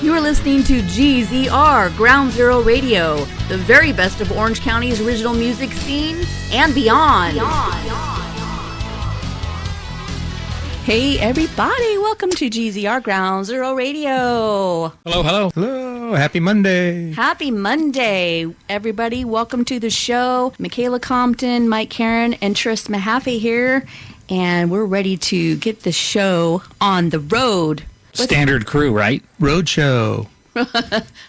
You are listening to GZR, Ground Zero Radio, the very best of Orange County's original music scene and beyond. Hey everybody, welcome to GZR Ground Zero Radio. Hello, hello. Hello, happy Monday. Happy Monday, everybody. Welcome to the show. Michaela Compton, Mike Karen, and Tris Mahaffey here, and we're ready to get the show on the road. Standard crew, right? Road show.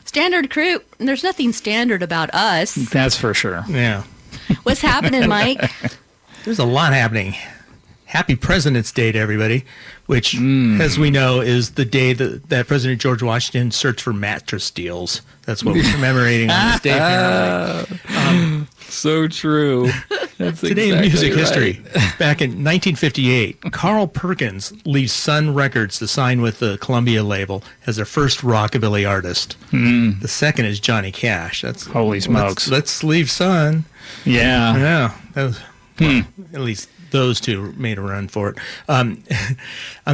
Standard crew. There's nothing standard about us. That's for sure. Yeah. What's happening, Mike? There's a lot happening. Happy President's Day to everybody, which, as we know, is the day that President George Washington searched for mattress deals. That's what we're commemorating on this day, apparently. So true. That's Today in exactly music right. history, back in 1958, Carl Perkins leaves Sun Records to sign with the Columbia label as their first rockabilly artist. The second is Johnny Cash. That's Holy smokes. Let's leave Sun. Yeah. Yeah, that was, well, at least those two made a run for it. On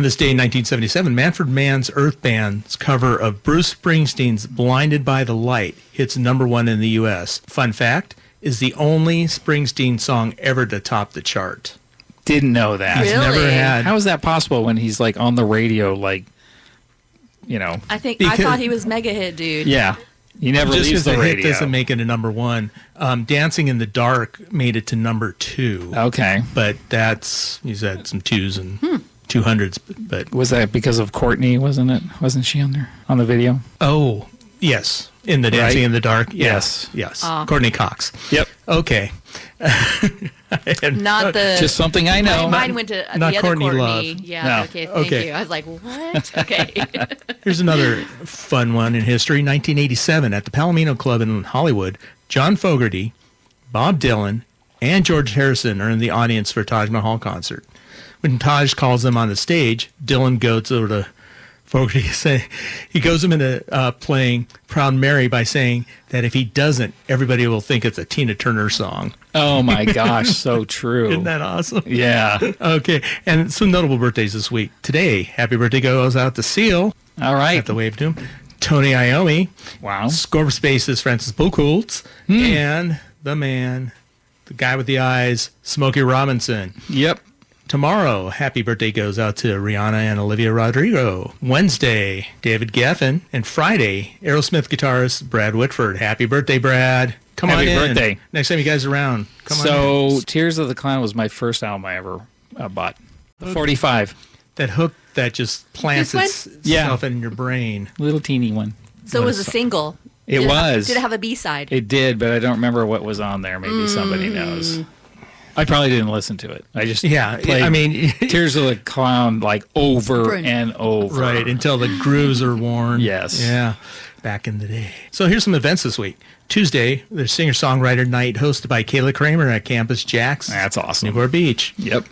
this day in 1977, Manfred Mann's Earth Band's cover of Bruce Springsteen's Blinded by the Light hits #1 in the U.S. Fun fact, is the only Springsteen song ever to top the chart. Didn't know that. Really? Never had. How is that possible when he's like on the radio, like, you know? I Because- thought he was mega hit, dude. Yeah. He never Just leaves because the the hit radio. doesn't make it a #1. Dancing in the Dark made it to #2. Okay. But that's, he's had some 2s and 200s. But Was that because of Courtney, wasn't it? Wasn't she on there, on the video? oh, yes. In the Dancing Right? in the Dark. Yes. Yes. Courtney Cox. Yep. Okay. Not the... Just something I know. Mine went to not the other Courtney Courtney. Love. Yeah, No. okay, thank Okay. you. I was like, what? Okay. Here's another fun one in history. 1987, at the Palomino Club in Hollywood, John Fogerty, Bob Dylan, and George Harrison are in the audience for a Taj Mahal concert. When Taj calls them on the stage, Dylan goes over to Fogerty. He goes him into playing Proud Mary by saying that if he doesn't, everybody will think it's a Tina Turner song. Oh, my gosh. So true. Isn't that awesome? Yeah. Okay, and some notable birthdays this week. Today, happy birthday goes out to Seal. All right. At the wave to him. Tony Iommi. Wow. Scorespace's Francis Buchholz. And the man, the guy with the eyes, Smokey Robinson. Yep. Tomorrow, happy birthday goes out to Rihanna and Olivia Rodrigo. Wednesday, David Geffen. And Friday, Aerosmith guitarist Brad Whitford. Happy birthday, Brad. Come Happy on in. birthday. Next time you guys are around, come on in. So, Tears of the Clown was my first album I ever bought. 45. That hook that just plants This itself in your brain. Little teeny one. So it was a single. It was. Did it have a B-side? It did, but I don't remember what was on there. Maybe somebody knows. I probably didn't listen to it. I just played I mean, Tears of the Clown like over Brilliant. and over. right, until the grooves are worn. Yes. Yeah, back in the day. So here's some events this week. Tuesday, there's Singer-Songwriter Night hosted by Kayla Kramer at Campus Jacks. That's awesome. Newport Beach. Yep.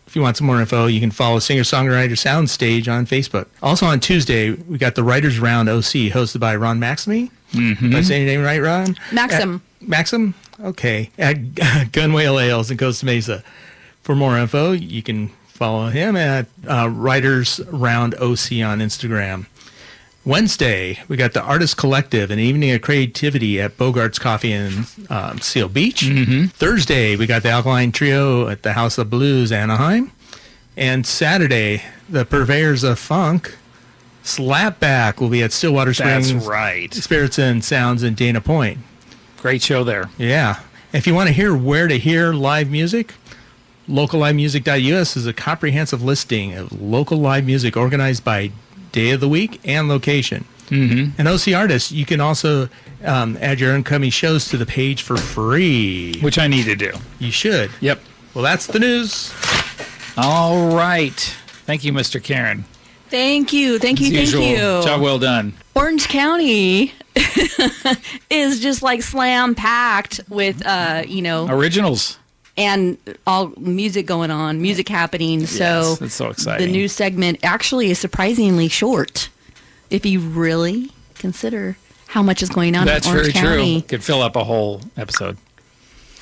If you want some more info, you can follow Singer-Songwriter Soundstage on Facebook. Also on Tuesday, we got the Writers Round OC hosted by Ron Maxime. Did I say your name right, Ron? Maxim. Maxim? Okay. At Gunwale Ales in Costa Mesa. For more info, you can follow him at Writers Round OC on Instagram. Wednesday, we got the Artist Collective, an evening of creativity at Bogart's Coffee in Seal Beach. Thursday, we got the Alkaline Trio at the House of Blues, Anaheim. And Saturday, the Purveyors of Funk, Slapback, will be at Stillwater Springs. That's right. Spirits and Sounds in Dana Point. Great show there. Yeah. If you want to hear where to hear live music, locallivemusic.us is a comprehensive listing of local live music organized by day of the week and location. And OC artists, you can also add your upcoming shows to the page for free. Which I need to do. You should. Yep. Well, that's the news. All right. Thank you, Mr. Karen. Thank you. Thank you. As Thank usual, you. job well done. Orange County is just like slam packed with, Originals. and all music going on, music happening. So Yes, it's so exciting. the new segment actually is surprisingly short if you really consider how much is going on That's in Orange very County. true. Could fill up a whole episode.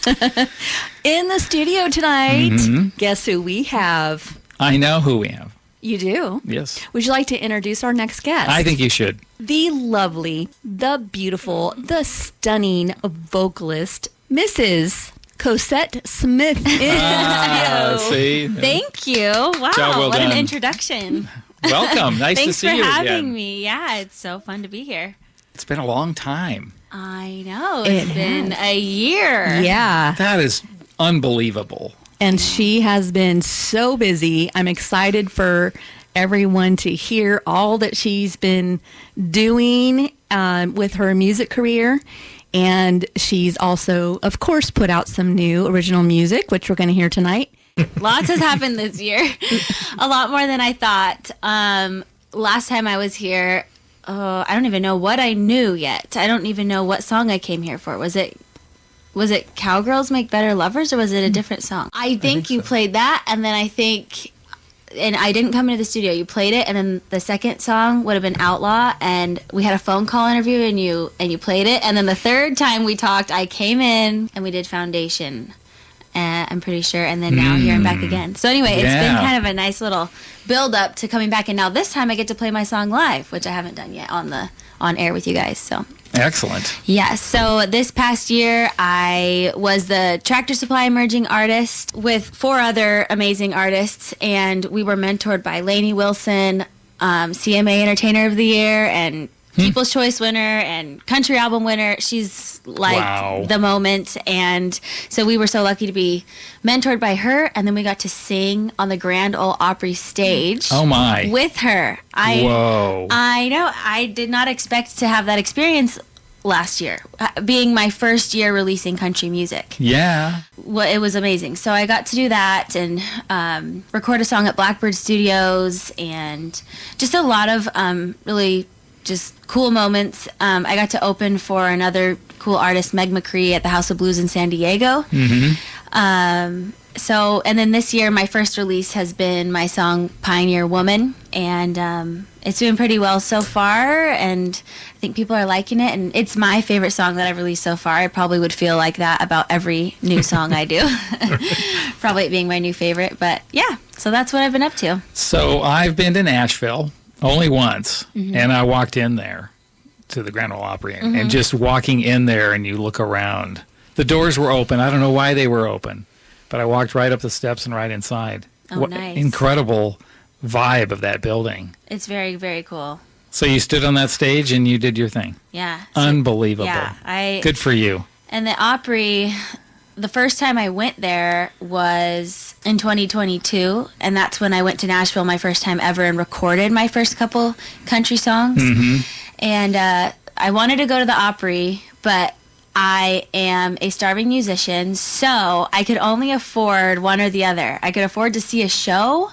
In the studio tonight, guess who we have? I know who we have. You do? Yes. Would you like to introduce our next guest? I think you should. The lovely, the beautiful, the stunning vocalist, Mrs. Cosette Smith in the studio. See? Thank you. Wow, Job well what done. an introduction. Welcome. Nice to Thanks see for you having again. me. Yeah, it's so fun to be here. It's been a long time. I know. It It's been a year. Yeah. That is unbelievable. And she has been so busy. I'm excited for everyone to hear all that she's been doing with her music career. And she's also, of course, put out some new original music, which we're going to hear tonight. Lots has happened this year. A lot more than I thought. Last time I was here, I don't even know what I knew yet. I don't even know what song I came here for. Was it Cowgirls Make Better Lovers, or was it a different song? I think you played that, and then I think, and I didn't come into the studio. You played it, and then the second song would have been Outlaw, and we had a phone call interview, and you played it, and then the third time we talked, I came in and we did Foundation. I'm pretty sure, and then now here I'm back again. So anyway, it's been kind of a nice little build up to coming back, and now this time I get to play my song live, which I haven't done yet on air with you guys. So Excellent. yeah, so this past year I was the Tractor Supply Emerging Artist with 4 other amazing artists, and we were mentored by Lainey Wilson, CMA Entertainer of the Year, and People's Choice winner and Country Album winner. She's like Wow. the moment. And so we were so lucky to be mentored by her. And then we got to sing on the Grande Ole Opry stage Oh, my. with her. Whoa. I know. I did not expect to have that experience last year, being my first year releasing country music. Yeah. Well, it was amazing. So I got to do that and record a song at Blackbird Studios, and just a lot of really just cool moments. I got to open for another cool artist, Meg Mcree, at the House of Blues in San Diego. So, and then this year, my first release has been my song Pioneer Woman, and it's doing pretty well so far, and I think people are liking it, and it's my favorite song that I've released so far. I probably would feel like that about every new song I do. Probably it being my new favorite, but yeah, so that's what I've been up to. So I've been to Nashville only once, and I walked in there to the Grande Ole Opry, and just walking in there and you look around, the doors were open. I don't know why they were open, but I walked right up the steps and right inside. Oh, nice. Incredible vibe of that building. It's very, very cool. So you stood on that stage and you did your thing. Yeah. So, Unbelievable. yeah, Good for you. And the Opry, the first time I went there was in 2022, and that's when I went to Nashville my first time ever and recorded my first couple country songs. And I wanted to go to the Opry, but I am a starving musician, so I could only afford one or the other. I could afford to see a show,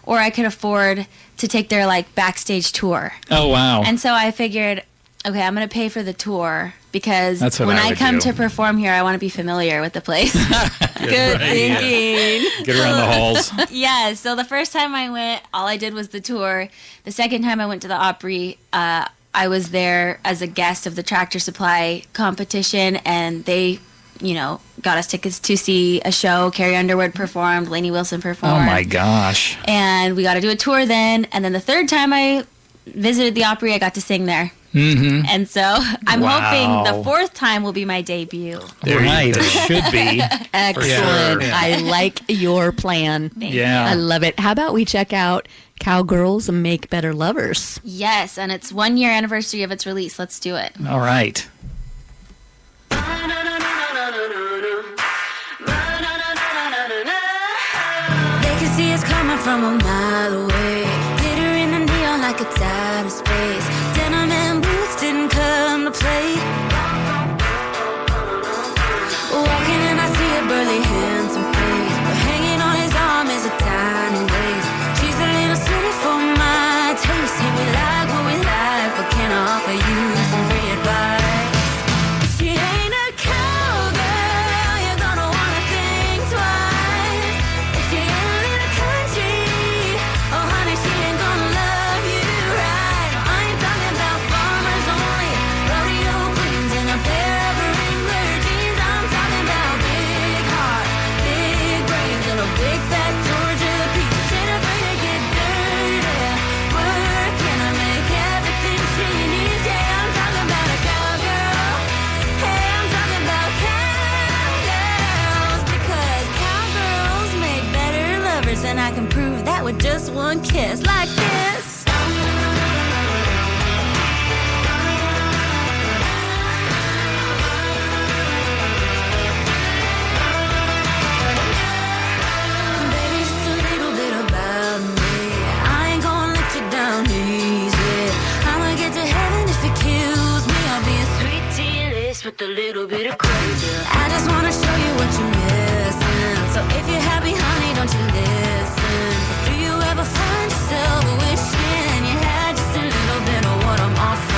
or I could afford to take their like backstage tour. Oh, wow. And so I figured, okay, I'm going to pay for the tour because That's what when I I would come do. to perform here, I want to be familiar with the place. Good thinking. Get around the halls. Yeah, so the first time I went, all I did was the tour. The second time I went to the Opry, I was there as a guest of the Tractor Supply competition, and they, got us tickets to see a show. Carrie Underwood performed, Lainey Wilson performed. Oh, my gosh. And we got to do a tour then. And then the third time I visited the Opry, I got to sing there. And so I'm Wow. hoping the fourth time will be my debut. Right. It should be. Excellent. sure. I like your plan. Yeah. I love it. How about we check out Cowgirls Make Better Lovers? Yes, and it's 1 year anniversary of its release. Let's do it. All right. They can see us coming from a mile away. Glitter in the neon like it's outer space. Denim and boots didn't come to play. Walking and I see a burly, handsome face, but hanging on his arm is a tiny waist. She's a little silly for my taste. See, we like what we like, but can I offer you some free advice? She ain't a cowgirl, you're gonna wanna think twice. If she ain't in the country, oh honey, she ain't gonna love you right. I ain't talking about farmers only, rodeo queens in a pair of Wrangler jeans. I'm talking about big heart, with a little bit of crazy. I just wanna show you what you're missing. So if you're happy, honey, don't you listen? Do you ever find yourself wishing you had just a little bit of what I'm offering?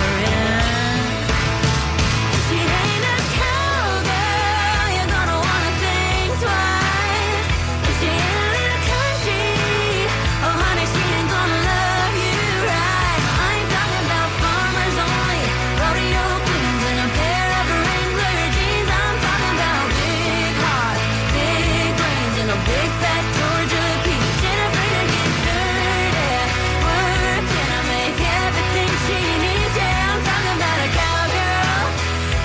She ain't a cowgirl, you're gonna wanna think twice. If she ain't a little country, oh honey, she ain't gonna love you right. I ain't talking about farmers only, rodeo queens and a pair of Wrangler jeans. I'm talking about big heart, big brains, and a big fat Georgia peach. Ain't afraid to get dirty, working to make everything she needs. Yeah, I'm talking about a cowgirl.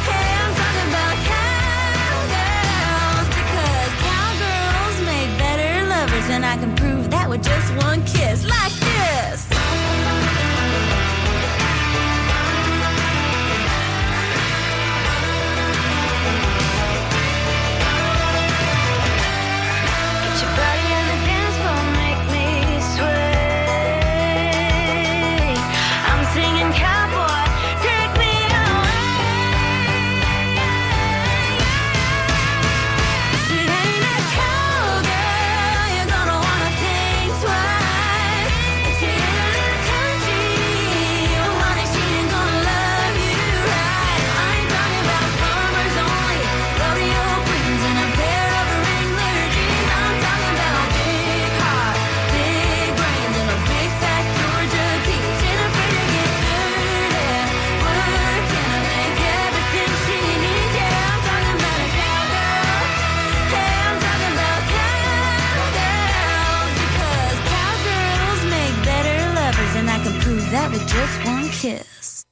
Hey, I'm talking about cowgirls, because cowgirls make better lovers, and I can prove that with just one kiss, like this. Get your body on the dance floor, make me sway. I'm singing cowboy, take me away. She ain't a cowgirl, you're gonna wanna think twice. If she ain't a little country, oh honey, she ain't gonna love you right. I ain't talking about farmers only, rodeo queens and a pair of Wrangler jeans. I'm talking about big heart, big brains, and a big fat Georgia peach. Ain't afraid to get dirty, working to make everything she needs. Yeah, I'm talking about a cowgirl. Hey, I'm talking about cowgirls, because cowgirls make better lovers, and I can prove that with just one kiss.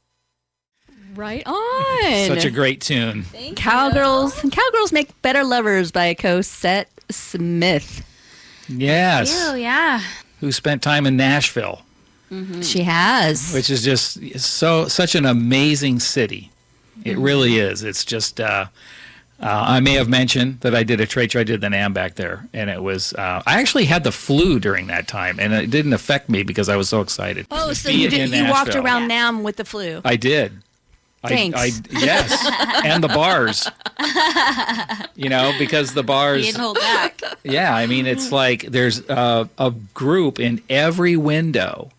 Right on. Such a great tune. Cowgirls Make Better Lovers by Cosette Smith. Yes. Ew, yeah. Who spent time in Nashville, She has. which is just such an amazing city. It really is. It's just I may have mentioned that I did a trade show. I did the NAMM back there, and it was I actually had the flu during that time, and it didn't affect me because I was so excited. Oh, to so be you in walked Nashville. around NAMM with the flu. I did. Thanks. Yes, and the bars. Because the You bars. didn't hold back. Yeah, I mean, it's like there's a group in every window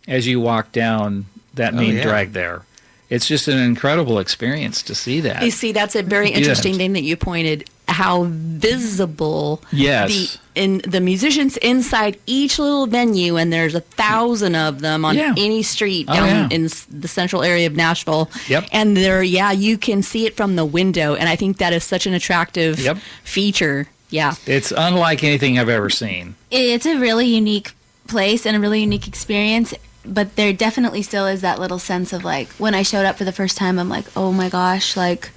as you walk down that main yeah. drag there. It's just an incredible experience to see that. You see, that's a very interesting thing that you pointed, how visible Yes. the musicians inside each little venue, and there's 1,000 of them on Yeah. any street Oh, down yeah. in the central area of Nashville. Yep. And you can see it from the window, and I think that is such an attractive Yep. feature. Yeah. It's unlike anything I've ever seen. It's a really unique place and a really unique experience, but there definitely still is that little sense of like, when I showed up for the first time, I'm like, oh my gosh, like,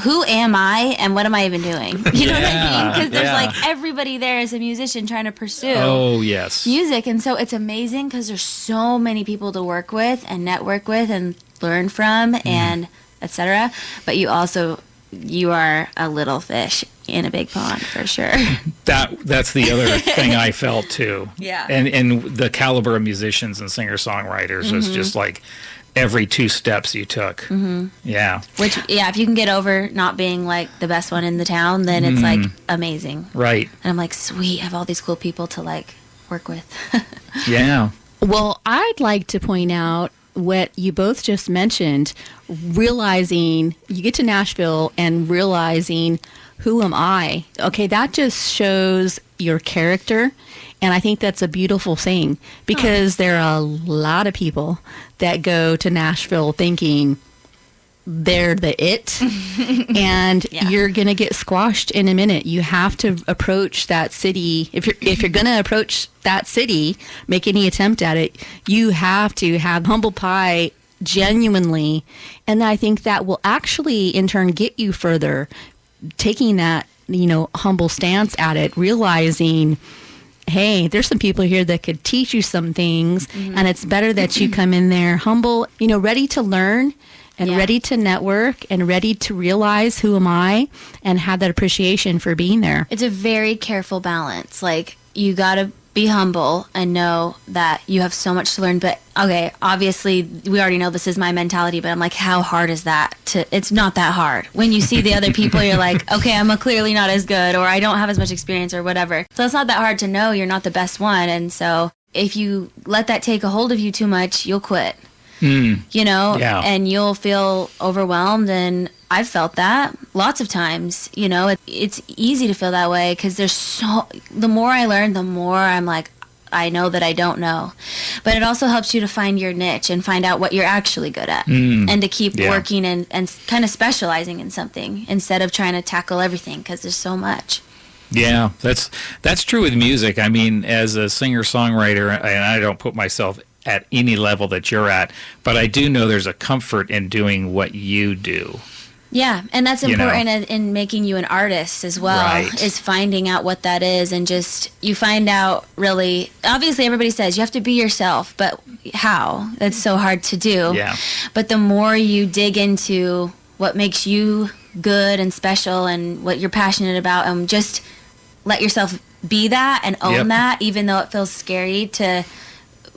who am I and what am I even doing? You know what I mean? Because there's like everybody there is a musician trying to pursue Oh, yes. music, and so it's amazing because there's so many people to work with and network with and learn from and etc. But you are a little fish in a big pond for sure. That's the other thing I felt too. Yeah. And the caliber of musicians and singer-songwriters was just like every two steps you took. Yeah. Which, yeah, if you can get over not being like the best one in the town, then it's like amazing. Right. And I'm like, sweet, I have all these cool people to like work with. Yeah. Well, I'd like to point out what you both just mentioned, realizing you get to Nashville and realizing, who am I? Okay, that just shows your character. And I think that's a beautiful thing, because there are a lot of people that go to Nashville thinking they're the it, and you're going to get squashed in a minute. You have to approach that city. If you're going to approach that city, make any attempt at it, you have to have humble pie genuinely. And I think that will actually in turn get you further, taking that, humble stance at it, realizing, hey, there's some people here that could teach you some things, and it's better that you come in there humble, ready to learn and ready to network and ready to realize who am I and have that appreciation for being there. It's a very careful balance. Like, you gotta be humble and know that you have so much to learn. But okay, obviously we already know this is my mentality, but I'm like, how hard is that? It's not that hard. When you see the other people, you're like, okay, I'm clearly not as good, or I don't have as much experience or whatever. So it's not that hard to know you're not the best one. And so if you let that take a hold of you too much, you'll quit. You know, and you'll feel overwhelmed. And I've felt that lots of times. You know, it's easy to feel that way because the more I learn, the more I'm like, I know that I don't know. But it also helps you to find your niche and find out what you're actually good at, and to keep working and kind of specializing in something instead of trying to tackle everything because there's so much. Yeah, that's true with music. I mean, as a singer-songwriter, and I don't put myself at any level that you're at, but I do know there's a comfort in doing what you do. Yeah, and that's important in making you an artist as well, right. Is finding out what that is, and just, you find out really, obviously everybody says you have to be yourself, but how? That's so hard to do. Yeah. But the more you dig into what makes you good and special and what you're passionate about, and just let yourself be that and own that, even though it feels scary to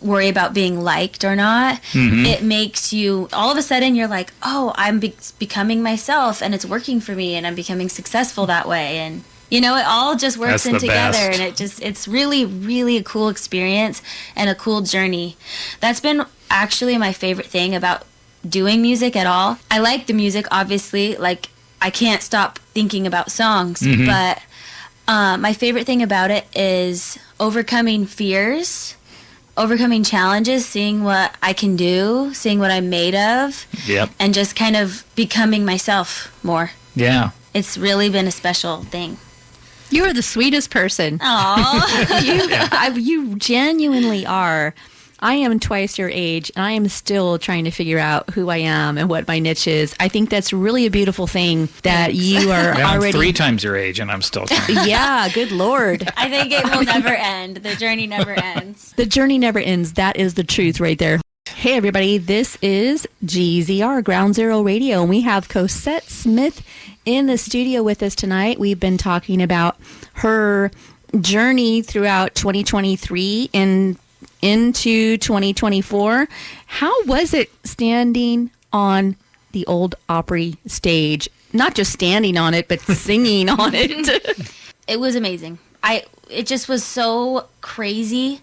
worry about being liked or not, it makes you, all of a sudden you're like, oh, I'm becoming myself and it's working for me and I'm becoming successful that way. And you know, it all just works in together, and it's really, really a cool experience and a cool journey. That's been actually my favorite thing about doing music at all. I like the music, obviously, like I can't stop thinking about songs, but my favorite thing about it is overcoming fears, overcoming challenges, seeing what I can do, seeing what I'm made of, and just kind of becoming myself more. Yeah. It's really been a special thing. You are the sweetest person. Aww. You genuinely are. I am twice your age, and I am still trying to figure out who I am and what my niche is. I think that's really a beautiful thing that you are already... I'm 3 times your age, and I'm still trying. Yeah, good Lord. I think it will never end. The journey never ends. The journey never ends. That is the truth right there. Hey, everybody. This is GZR, Ground Zero Radio, and we have Cosette Smith in the studio with us tonight. We've been talking about her journey throughout 2023 and into 2024. How was it standing on the Old Opry stage? Not just standing on it, but singing on it. It was amazing. It just was so crazy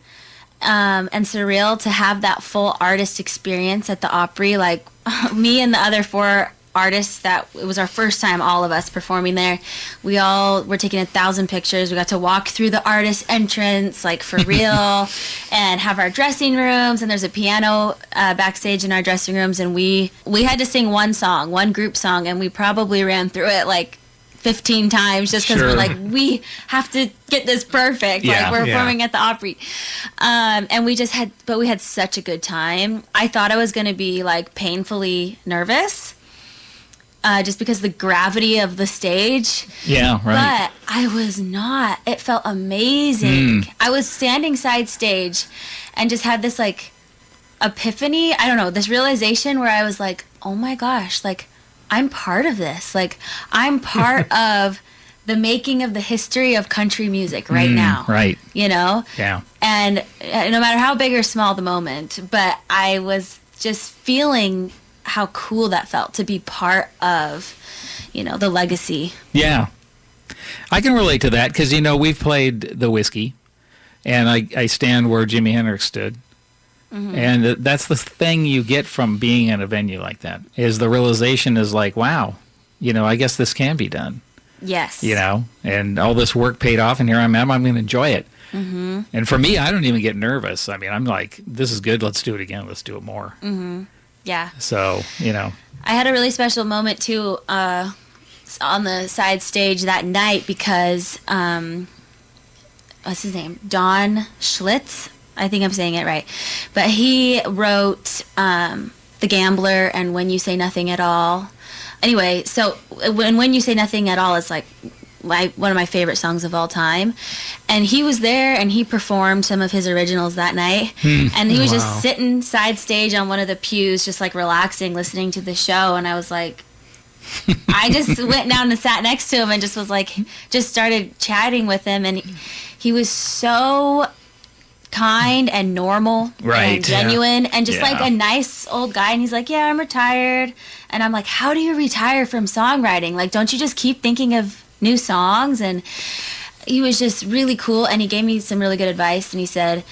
and surreal to have that full artist experience at the Opry. Like me and the other 4 artists, that it was our first time, all of us performing there. We all were taking 1,000 pictures. We got to walk through the artist entrance, like for real, and have our dressing rooms, and there's a piano backstage in our dressing rooms, and we had to sing one group song, and we probably ran through it like 15 times just because we're like, we have to get this perfect. Like we're performing at the Opry. And we had such a good time. I thought I was going to be like painfully nervous. Just because the gravity of the stage. Yeah, right. But I was not. It felt amazing. I was standing side stage and just had this like epiphany. I don't know, this realization where I was like, oh my gosh, like I'm part of this. Like I'm part of the making of the history of country music right now. Right. You know? Yeah. And no matter how big or small the moment, but I was just feeling how cool that felt to be part of, you know, the legacy. Yeah. I can relate to that because, you know, we've played the Whiskey, and I stand where Jimi Hendrix stood. And that's the thing you get from being in a venue like that, is the realization is like, wow, you know, I guess this can be done. Yes. You know, and all this work paid off, and here I am, I'm going to enjoy it. And for me, I don't even get nervous. I mean, I'm like, this is good, let's do it again, let's do it more. Yeah. So, you know. I had a really special moment, too, on the side stage that night because, what's his name? Don Schlitz? I think I'm saying it right. But he wrote The Gambler and When You Say Nothing at All. Anyway, so when You Say Nothing at All is like one of my favorite songs of all time. And he was there and he performed some of his originals that night. And he was just sitting side stage on one of the pews, just like relaxing, listening to the show. And I was like, I just went down and sat next to him and just was like, just started chatting with him. And he was so kind and normal Right, and genuine and just like Yeah. a nice old guy. And he's like, yeah, I'm retired. And I'm like, how do you retire from songwriting? Like, don't you just keep thinking of new songs? And he was just really cool. And he gave me some really good advice. And he said,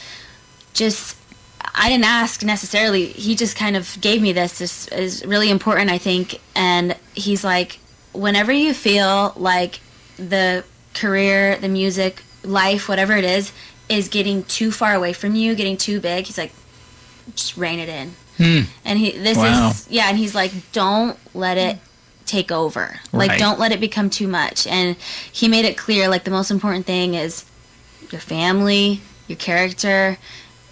I didn't ask necessarily. He just kind of gave me this. This is really important, I think. And he's like, whenever you feel like the career, the music, life, whatever it is getting too far away from you, getting too big, he's like, just rein it in. And and he's like, don't let it take over. Like, Right. don't let it become too much. And he made it clear, like, the most important thing is your family, your character,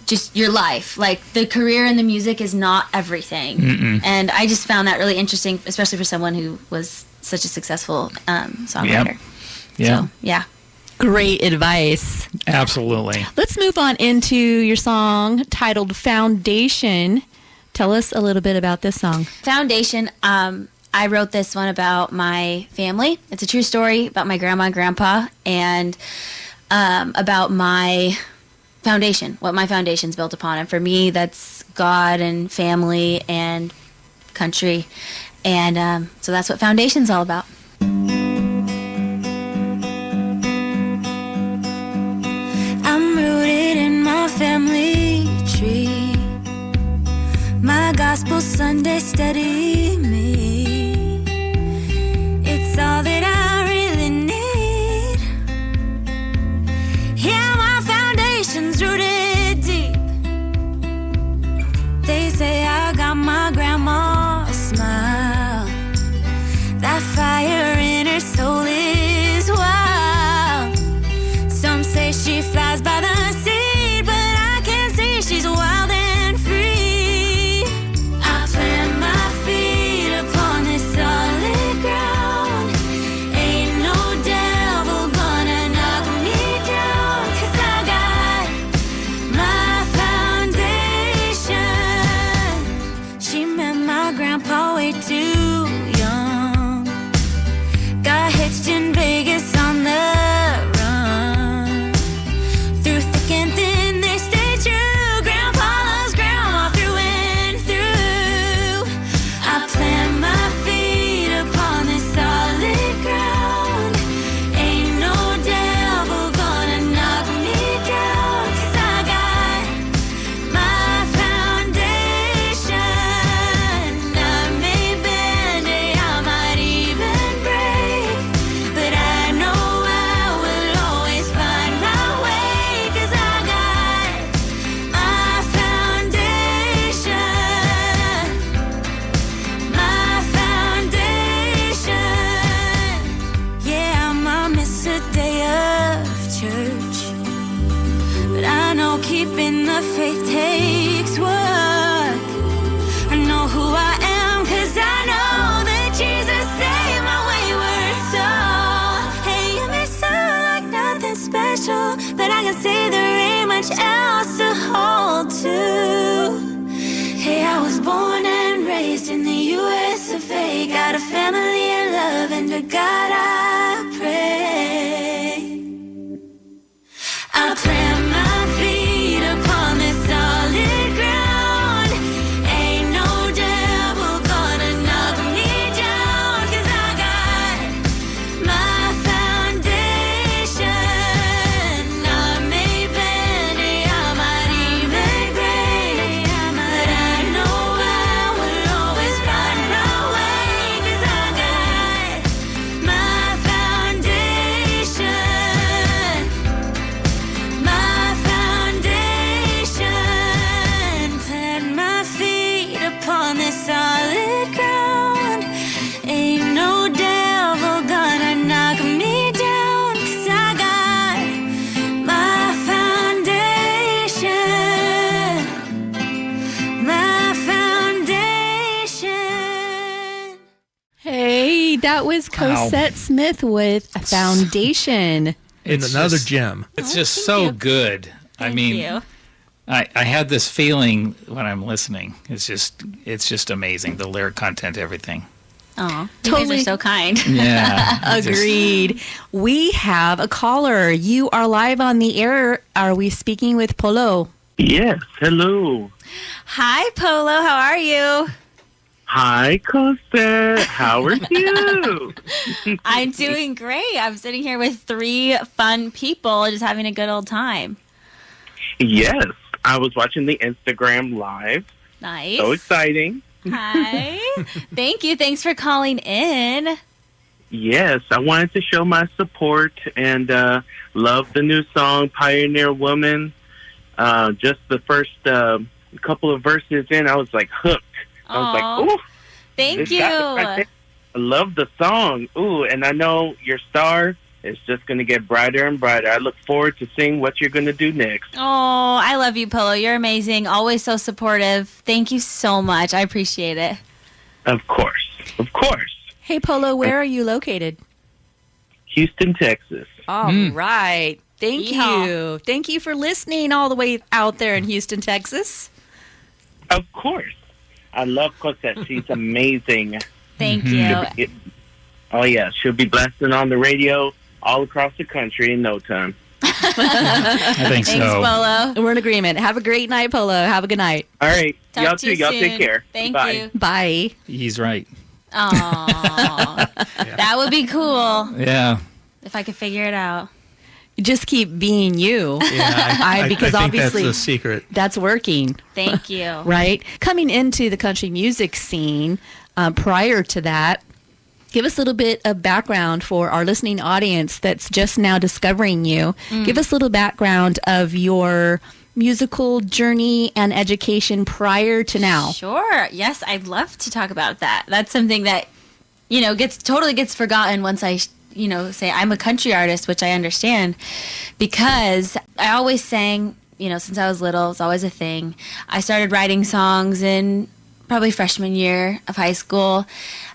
just your life. Like, the career and the music is not everything. And I just found that really interesting, especially for someone who was such a successful songwriter. Yeah. So, yeah. Great advice. Absolutely. Let's move on into your song titled Foundation. Tell us a little bit about this song. Foundation, I wrote this one about my family. It's a true story about my grandma and grandpa, and about my foundation, what my foundation's built upon. And for me, that's God and family and country. And so that's what Foundation's all about. I'm rooted in my family tree. My gospel Sunday steady me. It's all that I really need. Yeah, my foundation's rooted deep. They say I got my grandma's smile. That fire in her soul is wild. Some say she flies by the seed, but I can see she's wild and free. I plant my feet upon this solid ground. Ain't no devil gonna knock me down, 'cause I got my foundation. She met my grandpa way too young. Got hitched in Vegas on the run. Through thick and thin, they stay true. Grandpa loves grandma through and through. I plant my feet upon this solid ground. Ain't no devil gonna knock me down, 'cause I got my foundation. I may bend, I might even break, but I know I will always find my way, 'cause I got my foundation. My foundation. Yeah, I might miss a day of church, but I know keeping the faith takes work. I know who I am, 'cause I know that Jesus saved my wayward soul. Hey, you may sound like nothing special, but I can see there ain't much else to hold to. Hey, I was born and raised in the US of A. Got a family and love, and to God I pray. I plant my feet upon this solid ground. Ain't no devil gonna knock me down, 'cause I got my foundation. I may bend, I might even break, but I know I will always find my way, 'cause I got my foundation. My foundation. Plant my feet upon this solid ground. Ain't no devil gonna knock me down, 'cause I got my foundation. My foundation. Hey, that was Wow. Cosette Smith with Foundation. And It's another just- gem. It's just so good. I mean, you. I had this feeling when I'm listening. It's just amazing. The lyric content, everything. Oh, Totally. you guys are so kind. Yeah. Agreed. We have a caller. You are live on the air. Are we speaking with Polo? Yes, hello. Hi, Polo. How are you? Hi, Cosette. How are you? I'm doing great. I'm sitting here with 3 fun people just having a good old time. Yes, I was watching the Instagram live. Nice. So exciting. Hi. Thank you. Thanks for calling in. Yes, I wanted to show my support and love the new song, Pioneer Woman. Just the first couple of verses in, I was like hooked. I was like, ooh. Thank this got me right there. I love the song. Ooh, and I know your star is just going to get brighter and brighter. I look forward to seeing what you're going to do next. Oh, I love you, Polo. You're amazing. Always so supportive. Thank you so much. I appreciate it. Of course. Of course. Hey, Polo, where are you located? Houston, Texas. All right. Thank Yeehaw. you. Thank you for listening all the way out there in Houston, Texas. Of course. I love Cosette. She's amazing. Thank you. Oh, yeah. She'll be blasting on the radio all across the country in no time. I think Thanks, so. Polo. We're in agreement. Have a great night, Polo. Have a good night. All right. Talk Y'all to too. you Y'all soon. take care. Thank Bye. you. Bye. He's right. Aw. That would be cool Yeah. if I could figure it out. Just keep being you. Yeah, because I think obviously that's the secret. that's working, Thank you. right? Coming into the country music scene, prior to that, give us a little bit of background for our listening audience that's just now discovering you. Give us a little background of your musical journey and education prior to now. Sure. Yes, I'd love to talk about that. That's something that, gets forgotten once I, say I'm a country artist, which I understand, because I always sang, since I was little. It's always a thing. I started writing songs in probably freshman year of high school,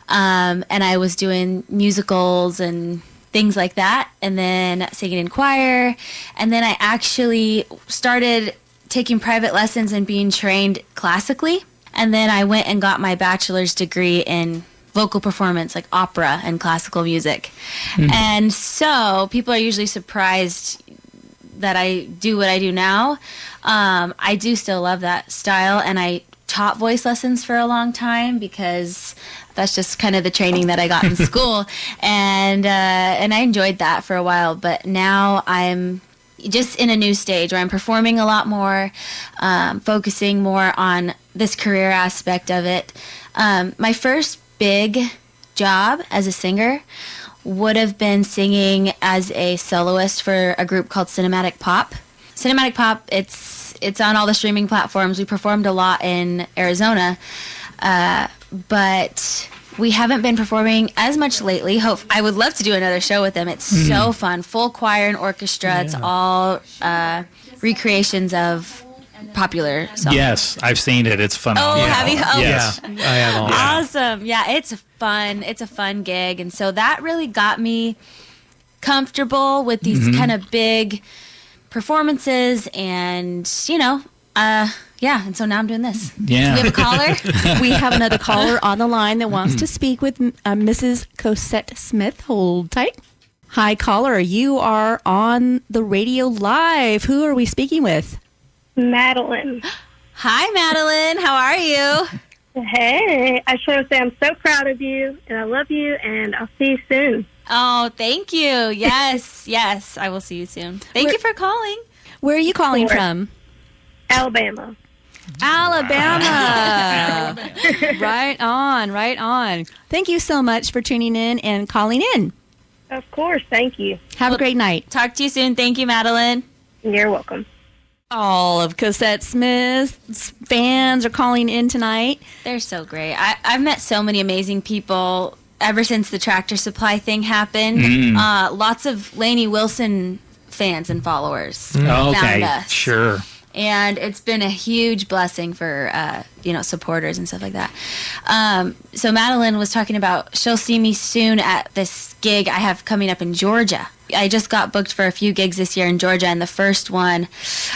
and I was doing musicals and things like that, and then singing in choir, and then I actually started taking private lessons and being trained classically, and then I went and got my bachelor's degree in vocal performance, like opera and classical music. And so people are usually surprised that I do what I do now. I do still love that style, and I taught voice lessons for a long time because that's just kind of the training that I got in school, and I enjoyed that for a while. But now I'm just in a new stage where I'm performing a lot more, focusing more on this career aspect of it. My first big job as a singer would have been singing as a soloist for a group called Cinematic Pop. Cinematic Pop, it's on all the streaming platforms. We performed a lot in Arizona, but we haven't been performing as much lately. I would love to do another show with them. It's so fun. Full choir and orchestra. It's all recreations of popular songs. Yes, I've seen it. It's phenomenal. Oh, have you? Oh, Yes. I have all. Awesome. Yeah, it's a fun gig. And so that really got me comfortable with these kind of big performances, and and so now I'm doing this. Yeah. We have a caller. We have another caller on the line that wants to speak with Mrs. Cosette Smith. Hold tight. Hi, caller. You are on the radio live. Who are we speaking with? Madeline. Hi, Madeline. How are you? Hey, I just want to say I'm so proud of you, and I love you, and I'll see you soon. Oh, thank you. Yes, yes. I will see you soon. Thank you for calling. Where are you calling from? Alabama. Alabama. Right on, right on. Thank you so much for tuning in and calling in. Of course, thank you. Have a great night. Talk to you soon. Thank you, Madeline. You're welcome. All of Cosette Smith's fans are calling in tonight. They're so great. I've met so many amazing people ever since the Tractor Supply thing happened. Lots of Lainey Wilson fans and followers found Okay. us. Sure. And it's been a huge blessing for, supporters and stuff like that. So Madeline was talking about she'll see me soon at this gig I have coming up in Georgia. I just got booked for a few gigs this year in Georgia, and the first one,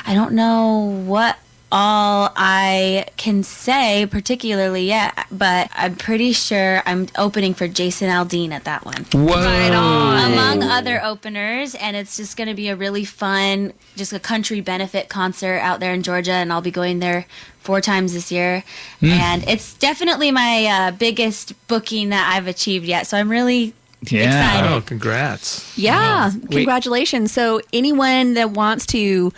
I don't know what all I can say particularly yet, but I'm pretty sure I'm opening for Jason Aldean at that one. Whoa. Right on. Among other openers, and it's just going to be a really fun, just a country benefit concert out there in Georgia, and I'll be going there 4 times this year. And it's definitely my biggest booking that I've achieved yet, so I'm really excited. Oh, congrats. Yeah, congratulations. So anyone that wants to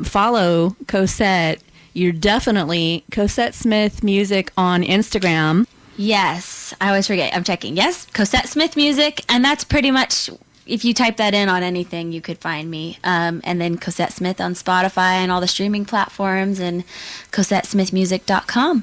follow Cosette, you're definitely Cosette Smith Music on Instagram. Yes, I always forget. I'm checking. Yes, Cosette Smith Music, and that's pretty much, if you type that in on anything, you could find me. And then Cosette Smith on Spotify and all the streaming platforms, and CosetteSmithMusic.com.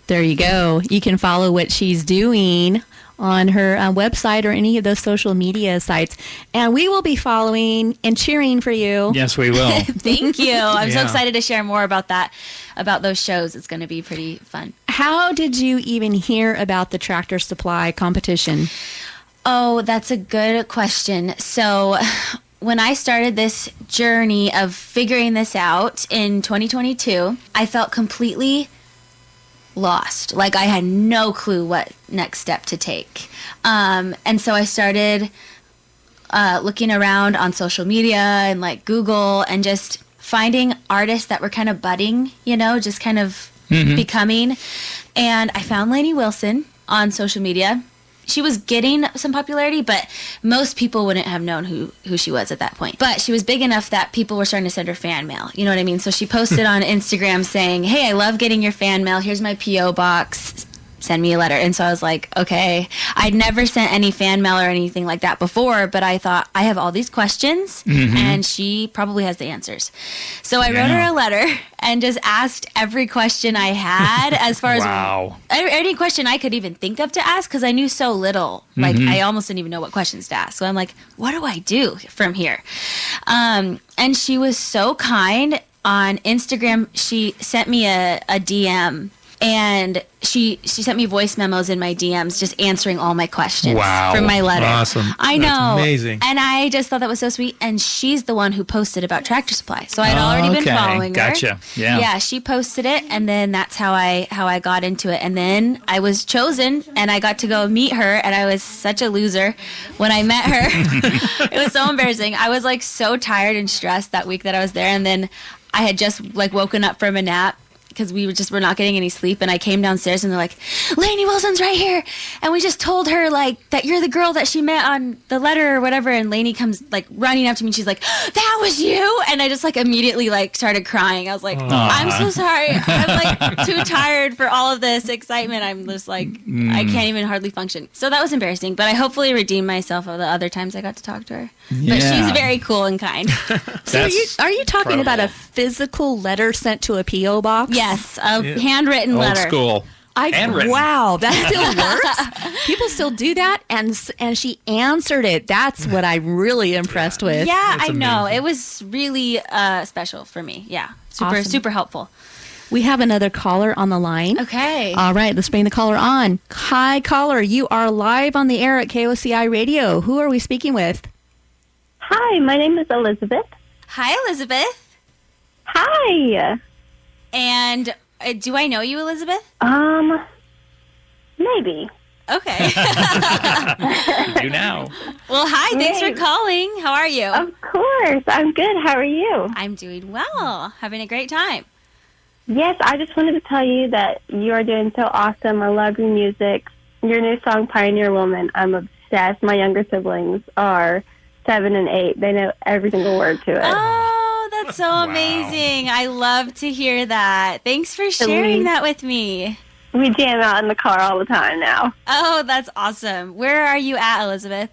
There you go. You can follow what she's doing on her website or any of those social media sites. And we will be following and cheering for you. Yes, we will. Thank you. I'm so Yeah. excited to share more about that, about those shows. It's going to be pretty fun. How did you even hear about the Tractor Supply competition? Oh, that's a good question. So when I started this journey of figuring this out in 2022, I felt completely lost. Like I had no clue what next step to take. And so I started looking around on social media and like Google and just finding artists that were kind of budding, you know, just kind of becoming. And I found Lainey Wilson on social media. She was getting some popularity, but most people wouldn't have known who she was at that point. But she was big enough that people were starting to send her fan mail. You know what I mean? So she posted on Instagram saying, "Hey, I love getting your fan mail. Here's my P.O. box. Send me a letter." And so I was like, okay. I'd never sent any fan mail or anything like that before, but I thought, I have all these questions, and she probably has the answers. So I wrote her a letter and just asked every question I had as far Wow. as any question I could even think of to ask, because I knew so little. Like, I almost didn't even know what questions to ask. So I'm like, what do I do from here? And she was so kind. On Instagram, she sent me a DM. And she sent me voice memos in my DMs just answering all my questions from my letter. Awesome. I That's know. amazing. And I just thought that was so sweet. And she's the one who posted about Tractor Supply. So I'd already been following her. Gotcha. Yeah. Yeah, she posted it, and then that's how I got into it. And then I was chosen, and I got to go meet her, and I was such a loser when I met her. It was so embarrassing. I was like so tired and stressed that week that I was there, and then I had just like woken up from a nap, because we were not getting any sleep, and I came downstairs and they're like, Lainey Wilson's right here, and we just told her like that you're the girl that she met on the letter or whatever. And Lainey comes like running up to me and she's like, that was you. And I just like immediately like started crying. I was like, I'm so sorry, I'm like too tired for all of this excitement. I'm just like I can't even hardly function. So that was embarrassing, but I hopefully redeemed myself of the other times I got to talk to her. But she's very cool and kind. So are you talking about a physical letter sent to a P.O. box? Yes, a handwritten Old letter. school. Handwritten. Wow, that still works? People still do that? And she answered it. That's what I'm really impressed with. Yeah, That's I know. amazing. It was really special for me. Yeah, Awesome. super helpful. We have another caller on the line. Okay. All right, let's bring the caller on. Hi, caller. You are live on the air at KOCI Radio. Who are we speaking with? Hi, my name is Elizabeth. Hi, Elizabeth. Hi. And do I know you, Elizabeth? Maybe. Okay. You now. Well, hi. Thanks for Great. calling. How are you? Of course. I'm good. How are you? I'm doing well. Having a great time. Yes, I just wanted to tell you that you are doing so awesome. I love your music. Your new song, Pioneer Woman, I'm obsessed. My younger siblings are 7 and 8. They know every single word to it. Oh, that's so amazing. I love to hear that. Thanks for sharing that with me. We jam out in the car all the time now. Oh, that's awesome. Where are you at, Elizabeth?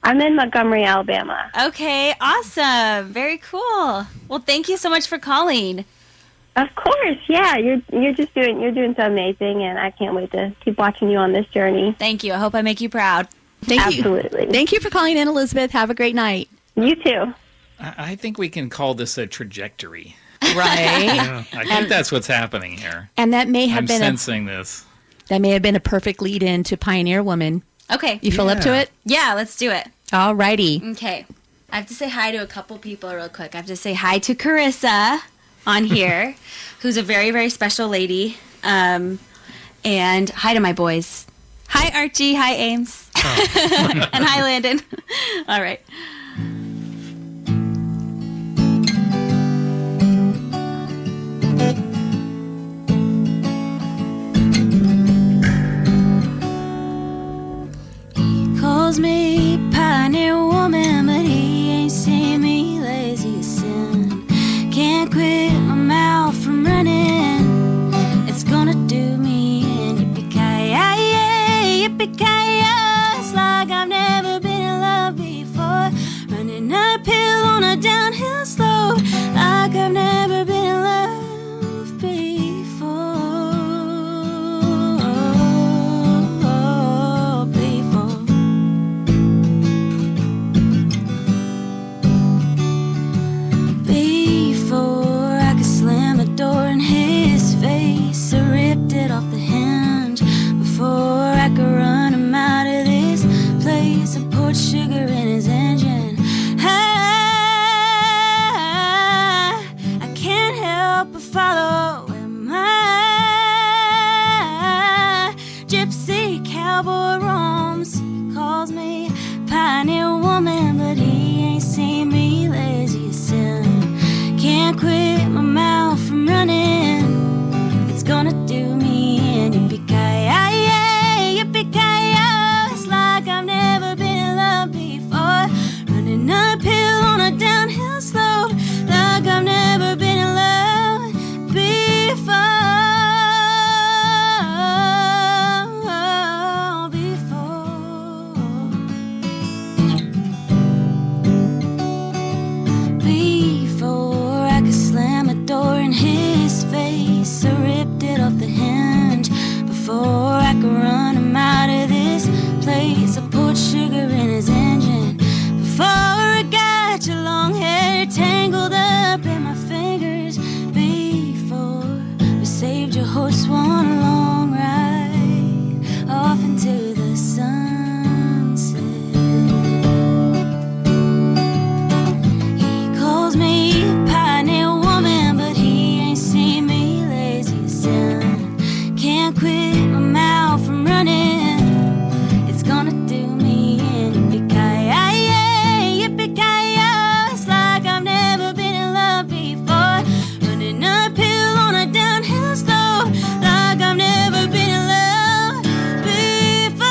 I'm in Montgomery, Alabama. Okay, awesome. Very cool. Well, thank you so much for calling. Of course, yeah. You're doing so amazing, and I can't wait to keep watching you on this journey. Thank you. I hope I make you proud. Thank you. Absolutely. Thank you for calling in, Elizabeth. Have a great night. You too. I think we can call this a trajectory. Right. I think that's what's happening here. And that may have I'm been sensing this. a perfect lead in to Pioneer Woman. Okay. You feel up to it? Yeah, let's do it. All righty. Okay. I have to say hi to a couple people real quick. I have to say hi to Carissa. on here, who's a very, very special lady. And hi to my boys. Hi, Archie. Hi, Ames. And hi, Landon. All right. He calls me pioneer woman, but he ain't seen me lazy as sin. Can't quit my mouth from running. It's gonna do me in. Yippee-ki-yay, yippee-ki-yay. It's like I've never been in love before. Running uphill on a downhill slope, like I've never been in love before. Before I could slam a door in his face, I ripped it off the hinge. Before I could run him out of this place, I poured sugar in his engine. I can't help but follow where my gypsy cowboy roams. He calls me pioneer woman, but he ain't seen me lazy as sin. Can't quit my mouth from running. It's gonna do me in. Yippee-ki-yay, yippee-ki-yay. It's like I've never been in love before. Running uphill on a downhill slope, like I've never been in love before. Before I could slam a door in his face, I ripped it off the hinge. Before I could run him out of this place, I poured sugar in his engine. Before I got your long hair tangled up in my fingers. Before we saved your horse one long ride off into the sunset. He calls me pioneer woman, but he ain't seen me lazy as sin. Can't quit my mouth from running. It's gonna do me in. Yippee-ki-yay, yippee-ki-yay. It's like I've never been in love before. Running uphill on a downhill slope, like I've never been in love before.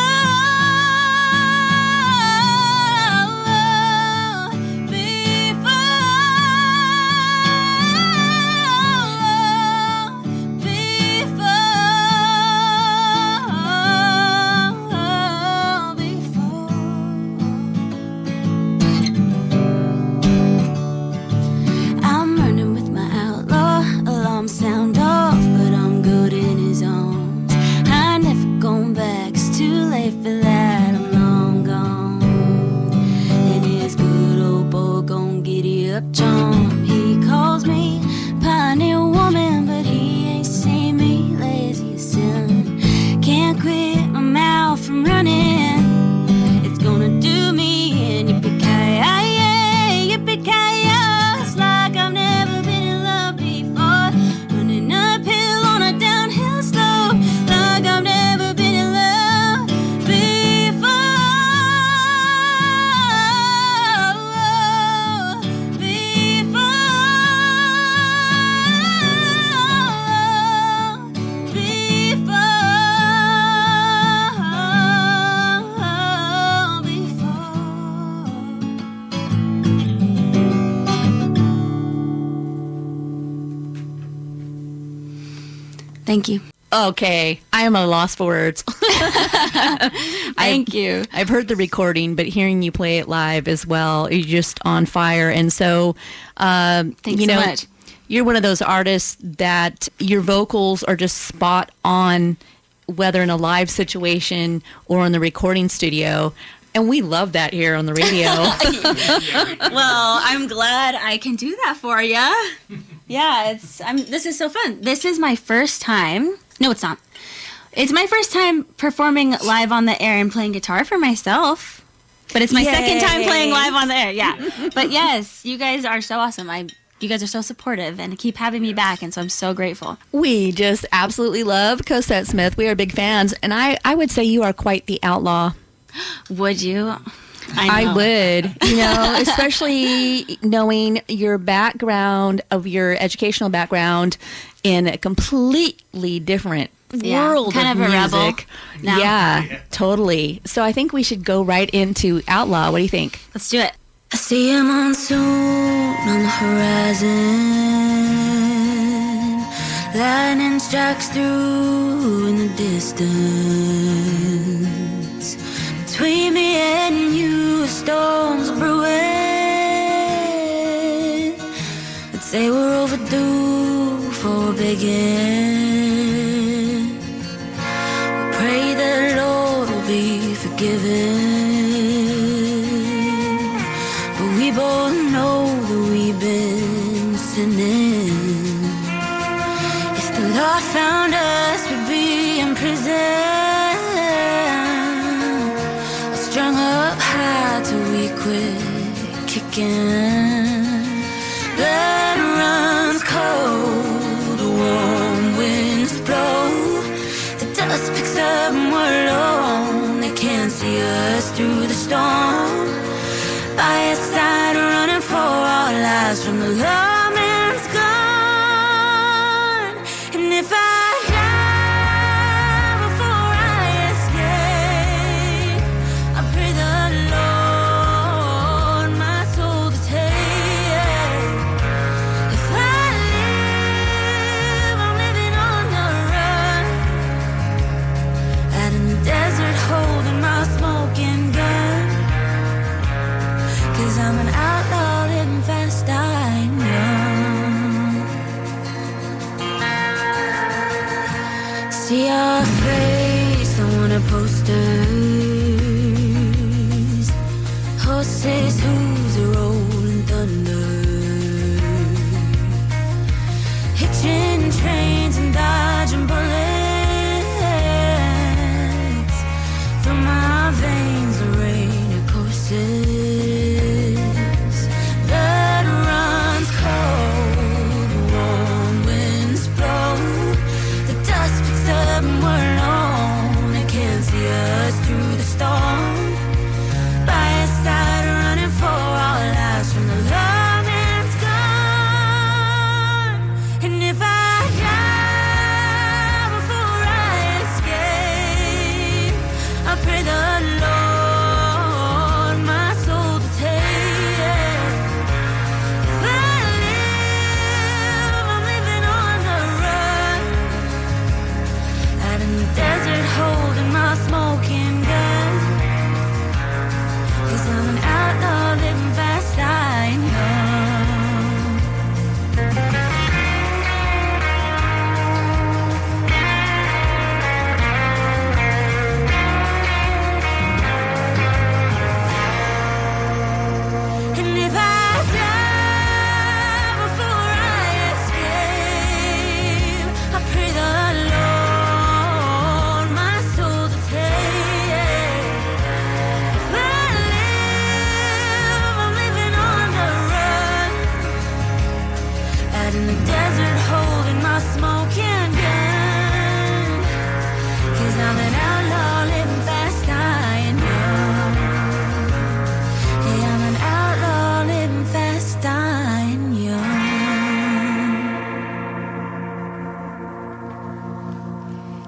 I'm running with my outlaw, alarm sound off, but I'm good in his arms. I never gone back, it's too late for that, I'm long gone. And his good old boy gon' giddy up charm. He calls me pioneer woman, but he ain't seen me lazy as sin. Can't quit my mouth from running. It's gonna do me in. Yippee-ki-yay, yippee-ki-yay. It's like I've never been in love before. Running uphill on a downhill slope, like I've never been in love before. Thank you. Okay, I am at a loss for words. Thank you. I've heard the recording, but hearing you play it live as well, you're just on fire. And so, Thanks you so know, much. you're one of those artists that your vocals are just spot on, whether in a live situation or in the recording studio. And we love that here on the radio. Well, I'm glad I can do that for you. Yeah, this is so fun. This is my first time. No, it's not. It's my first time performing live on the air and playing guitar for myself. But it's my second time playing live on the air. Yeah. But yes, you guys are so awesome. you guys are so supportive and keep having me back, and so I'm so grateful. We just absolutely love Cosette Smith. We are big fans, and I would say you are quite the outlaw. Would you? I would, especially knowing your background, of your educational background in a completely different world kind of of a music. rebel now. Yeah, totally. So I think we should go right into Outlaw. What do you think? Let's do it. I see a monsoon on the horizon. Lightning strikes through in the distance. Between me and you, a storm's brewing. I'd say we're overdue for a begin. We pray that the Lord will be forgiven. But we both know that we've been sinning. If the Lord found us, we'd be in prison. Strung up high till we quit kicking. Blood runs cold, the warm winds blow. The dust picks up and we're alone. They can't see us through the storm. By your side, running for our lives from the lawman's gun. And if I I'm an outlaw living fast, I know. See your face on one of posters. Horses, hooves are rolling thunder. Hitching trains and dodging bullets. Through my veins the rain of courses.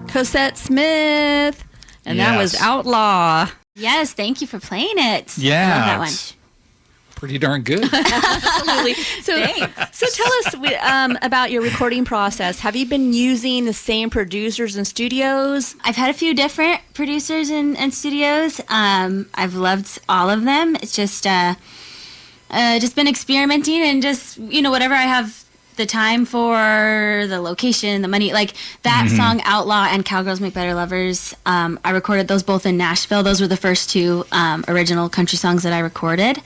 Cosette Smith, and that was Yes. Outlaw. Yes, thank you for playing it. Yeah, I love that one. it's pretty darn good. Absolutely. So tell us about your recording process. Have you been using the same producers and studios? I've had a few different producers and studios. I've loved all of them. It's just been experimenting and just, whatever I have the time for, the location, the money, like that song Outlaw and Cowgirls Make Better Lovers. I recorded those both in Nashville. Those were the first two original country songs that I recorded.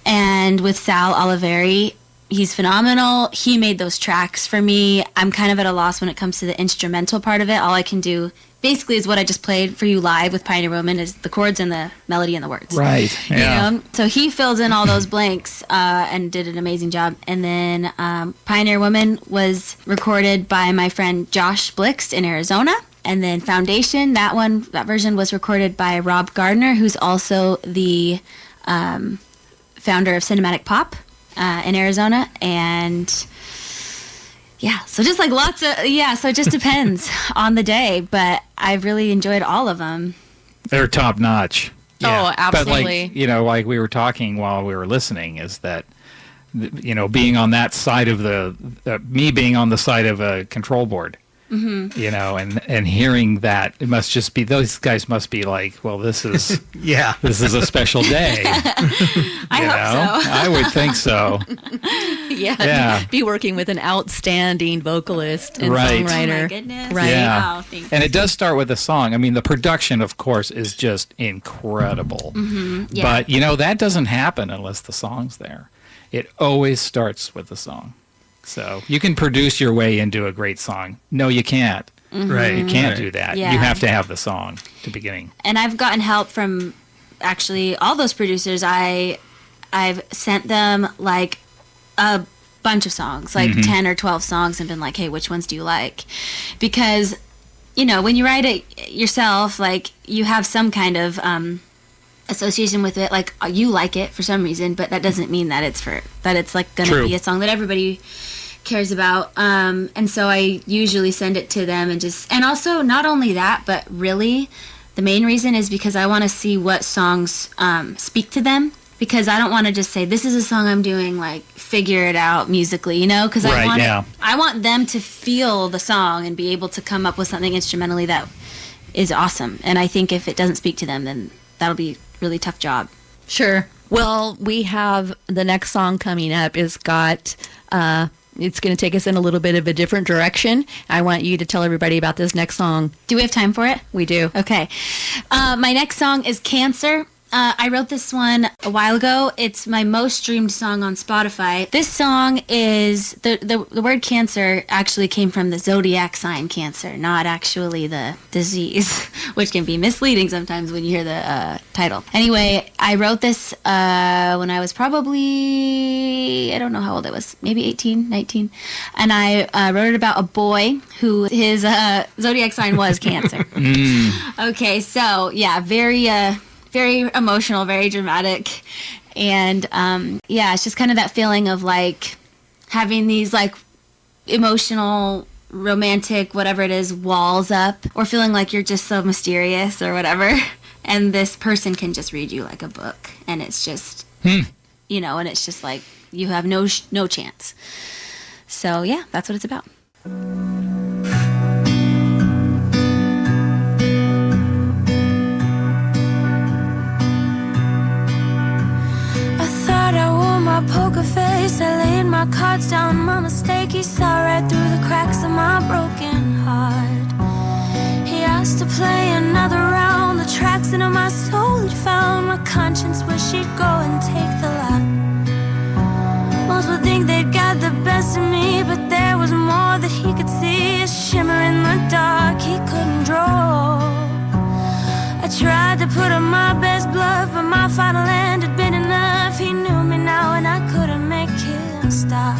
And with Sal Oliveri, He's phenomenal. He made those tracks for me. I'm kind of at a loss when it comes to the instrumental part of it. All I can do basically is what I just played for you live with Pioneer Woman, is the chords and the melody and the words. Right. Yeah. You know? So he filled in all those blanks and did an amazing job. And then Pioneer Woman was recorded by my friend Josh Blixt in Arizona. And then Foundation, that version was recorded by Rob Gardner, who's also the founder of Cinematic Pop in Arizona. And yeah, so just like lots of, so it just depends on the day, but I've really enjoyed all of them. They're top notch. Oh, absolutely. But like we were talking while we were listening, is that, being on that side of me being on the side of a control board, and hearing that, it must just be, those guys must be like, well, this is this is a special day. I hope so. I would think so. Yeah. Be working with an outstanding vocalist and Right. songwriter. Oh my goodness. Right. Yeah. Wow, thanks. And it does start with a song. I mean, the production, of course, is just incredible. Yeah. But, that doesn't happen unless the song's there. It always starts with the song. So you can produce your way into a great song. No, you can't. Right. You can't do that. Yeah. You have to have the song at the beginning. And I've gotten help from actually all those producers. I've sent them like a bunch of songs, like 10 or 12 songs, and been like, hey, which ones do you like? Because, when you write it yourself, like, you have some kind of association with it, like you like it for some reason, but that doesn't mean that it's like gonna True. be a song that everybody cares about. And so I usually send it to them, and also not only that, but really the main reason is because I want to see what songs speak to them, because I don't want to just say, this is a song I'm doing, like, figure it out musically, because Right, I want them to feel the song and be able to come up with something instrumentally that is awesome. And I think if it doesn't speak to them, then that'll be a really tough job. Sure. Well, we have the next song coming up is got, it's going to take us in a little bit of a different direction. I want you to tell everybody about this next song. Do we have time for it? We do. Okay. My next song is Cancer. I wrote this one a while ago. It's my most streamed song on Spotify. This song is, the word cancer actually came from the zodiac sign Cancer, not actually the disease, which can be misleading sometimes when you hear the title. Anyway, I wrote this when I was probably, I don't know how old I was, maybe 18, 19. And I wrote it about a boy who his zodiac sign was Cancer. Okay, so yeah, very emotional, very dramatic. And it's just kind of that feeling of like having these like emotional, romantic, whatever it is, walls up, or feeling like you're just so mysterious or whatever. And this person can just read you like a book. And it's just, and it's just like you have no chance. So yeah, that's what it's about. Poker face, I laid my cards down. My mistake, he saw right through the cracks of my broken heart. He asked to play another round. The tracks into my soul he'd found. My conscience wished he'd go and take the lot. Most would think they got the best of me, but there was more that he could see. A shimmer in the dark he couldn't draw. I tried to put on my best bluff, but my final end had been enough. He knew me now and I couldn't make him stop.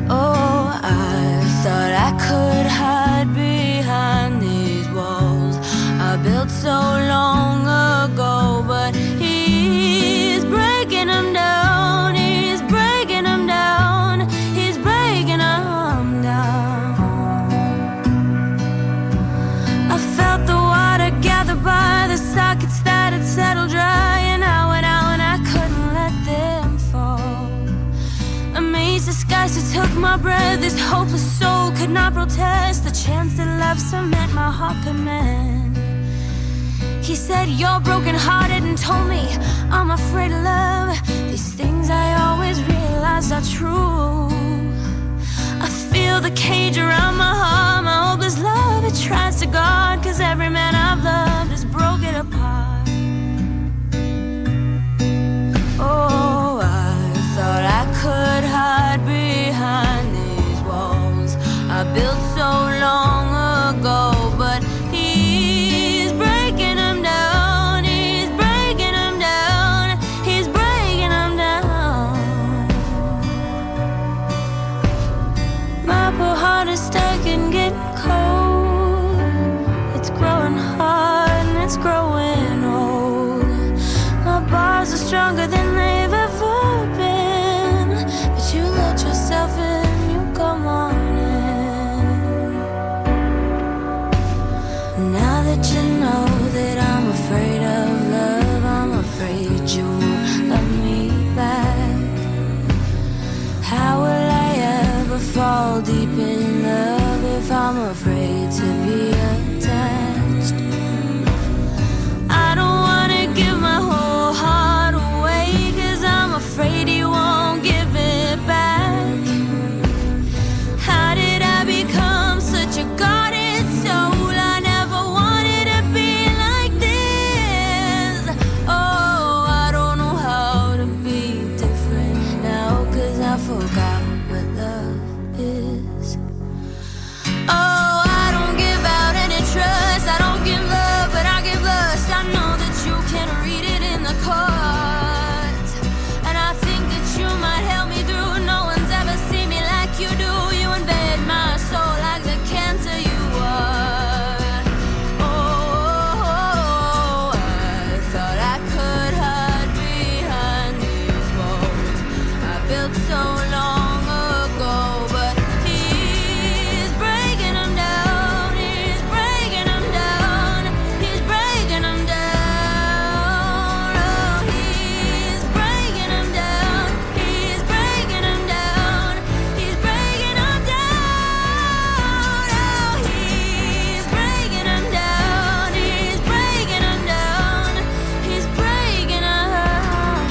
Oh, I thought I could hide behind these walls I built so long ago, but he's breaking them down. He's breaking them down. He's breaking them down. I felt the water gather by the sockets that had settled dry, and I went out and I couldn't let them fall. Amazed the skies just took my breath. This hopeless soul could not protest the chance that love cement my heart could mend. He said, you're broken hearted, and told me I'm afraid of love. These things I always realized are true. I feel the cage around my heart, my hopeless love, it tries to guard, cause every man I've loved has broke it apart. Oh, I stronger than they've ever been. But you let yourself in, you come on in. Now that you know that I'm afraid of love, I'm afraid you won't love me back. How will I ever fall deep in love if I'm afraid to be attached? I don't wanna give my whole heart away, 'cause I'm afraid you won't give it back. How did I become such a guarded soul? I never wanted to be like this. Oh, I don't know how to be different now, 'cause I forgot what love is. Oh, I don't give out any trust, I don't give love, but I give lust. I know that you can read it in the cards, and I think that you might help me through. No one's ever seen me like you do. You invade my soul like the cancer you are. Oh, I thought I could hide behind these walls I built so long ago, but he's breaking them down, he's breaking them down, he's breaking them down. Oh, he's breaking them down, he's breaking them down, he's breaking them down. Oh, he's breaking them down, he's breaking them down, he's breaking them down.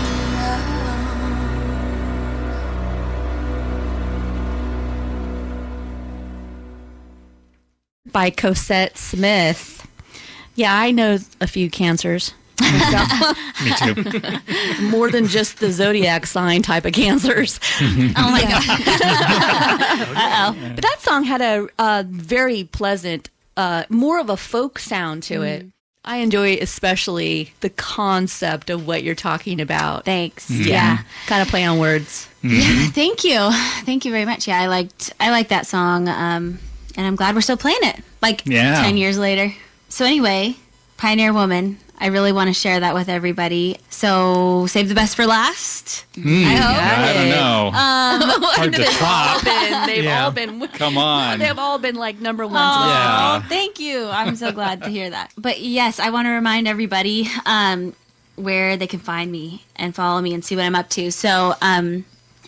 By Cosette Smith. Yeah, I know a few cancers. Me too. More than just the zodiac sign type of cancers. Oh my God. Uh-oh. But that song had a very pleasant, more of a folk sound to it. I enjoy especially the concept of what you're talking about. Thanks. Yeah. Kind of play on words. Yeah, thank you. Thank you very much. Yeah, I liked that song. And I'm glad we're still playing it. Like Yeah. 10 years later. So anyway, Pioneer Woman. I really want to share that with everybody. So save the best for last. I hope. I don't know. Hard to top. They've Yeah. all been. Come on. They've all been like number ones. Oh, Yeah. thank you. I'm so glad to hear that. But yes, I want to remind everybody where they can find me and follow me and see what I'm up to. So you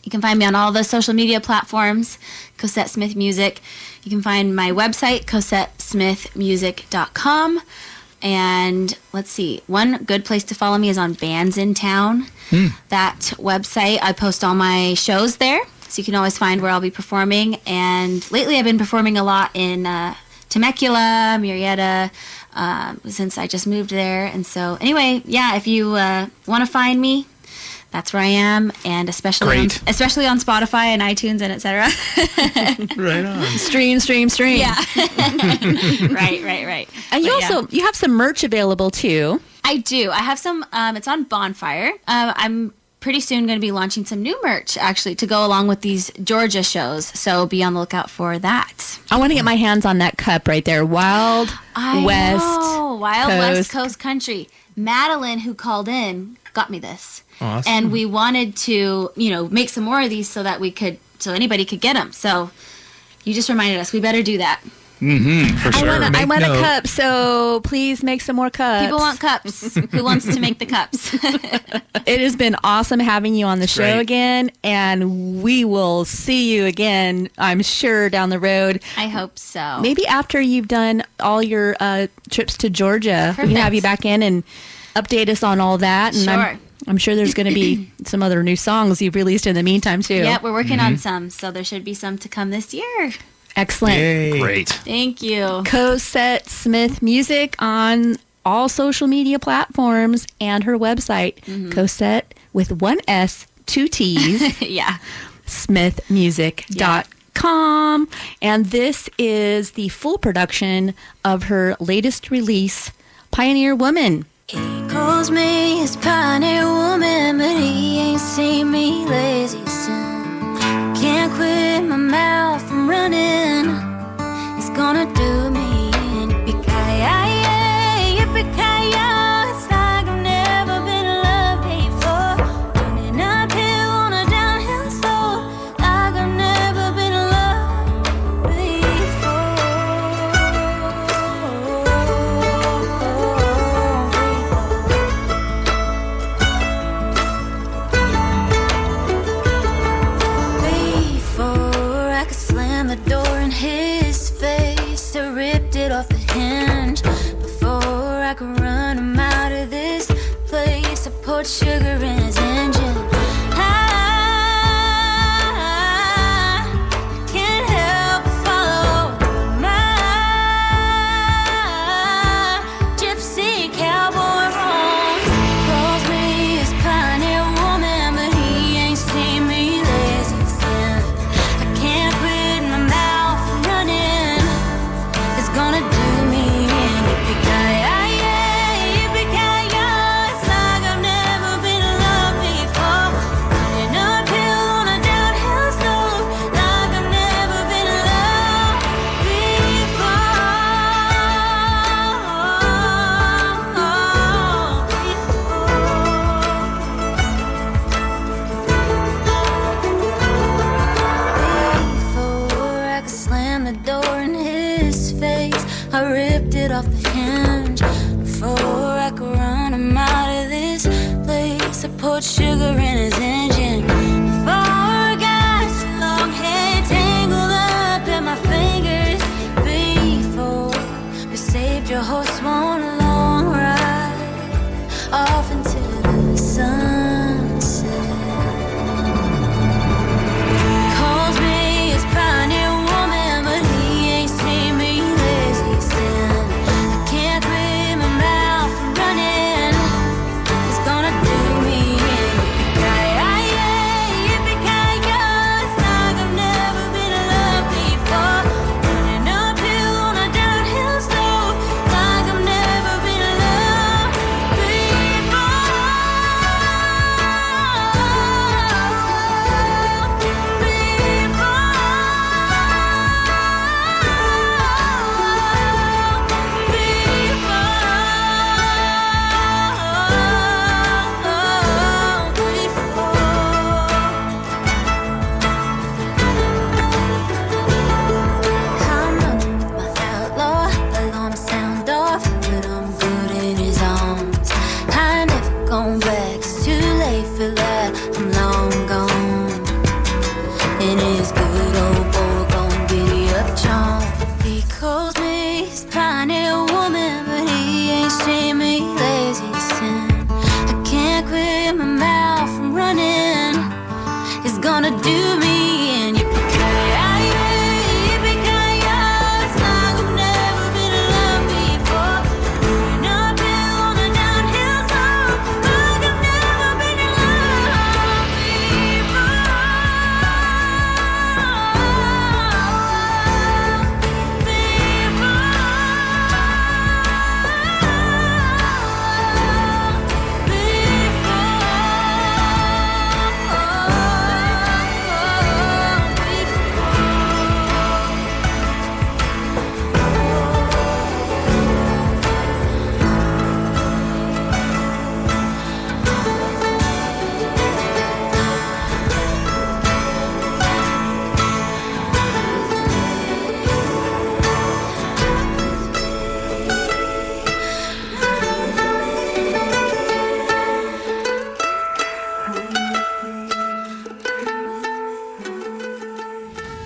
can find me on all the social media platforms, Cosette Smith Music. You can find my website, CosetteSmithMusic.com. And let's see, one good place to follow me is on Bands in Town. That website, I post all my shows there, so you can always find where I'll be performing. And lately I've been performing a lot in Temecula, Murrieta, since I just moved there. And so anyway, yeah, if you want to find me, that's where I am, and especially on Great. Spotify and iTunes and etc. Right on. Stream. Yeah, right. And you But yeah. also you have some merch available too. I do. I have some. It's on Bonfire. I'm pretty soon going to be launching some new merch actually to go along with these Georgia shows. So be on the lookout for that. I want to get my hands on that cup right there. Wild West Coast Country. Madeline, who called in, got me this. Awesome. And we wanted to, make some more of these so anybody could get them. So you just reminded us we better do that. For sure. I want a note. cup, so please make some more cups. People want cups. Who wants to make the cups? It has been awesome having you on the show Great. again, and we will see you again, I'm sure, down the road. I hope so. Maybe after you've done all your trips to Georgia, we can have you back in and update us on all that. And Sure. I'm sure there's going to be some other new songs you've released in the meantime, too. Yeah, we're working on some, so there should be some to come this year. Excellent. Yay. Great. Thank you. Cosette Smith Music on all social media platforms and her website, Cosette with one S, two T's, Yeah. smithmusic.com. And this is the full production of her latest release, Pioneer Woman. He calls me his pioneer woman, but he ain't seen me lazy son. Can't quit my mouth from running. It's gonna do me in. Yippee-ki-yay, yippee-ki-yay. It's like I've never been loved before. I ripped it off the hinge. Before I could run him out of this place, I poured sugar in his engine. I can't help but follow my gypsy cowboy wrongs. Calls me his pioneer woman, but he ain't seen me lazy sin. I can't quit my mouth from running. It's gonna do me in. Yippee-ki-yay, it's like I've never been in love before. Running uphill on a downhill slope, like I've never been in love Before I could slam the door in his face, I ripped it off the hinge. Before I could run him out of this place, I poured sugar in his engine. Before I got your long hair tangled up in my fingers. Before we saved your horse on a long ride off into the sunset. Calls me his pioneer woman, but he ain't seen me lazy sin. I can't quit my mouth from running. It's gonna do me in. Yippee-ki-yay, it's like I've never been in love before. Running uphill on a downhill slope, like I've never been in love I'm running with my outlaw, alarm sound off, but I'm good in his arms. I never gone back, it's too late for that, I'm long gone. And his good old boy gon' giddy up chomp. He calls me his pioneer woman, but he ain't seen me lazy sin. I can't quit my mouth from running. It's gonna do me in. Yippee-ki-yay, it's like I've never been in love before. Running uphill on a downhill slope, like I've never been in love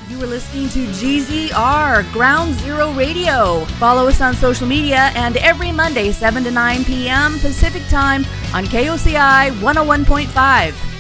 You were listening to GZR, Ground Zero Radio. Follow us on social media and every Monday, 7 to 9 p.m. Pacific Time on KOCI 101.5.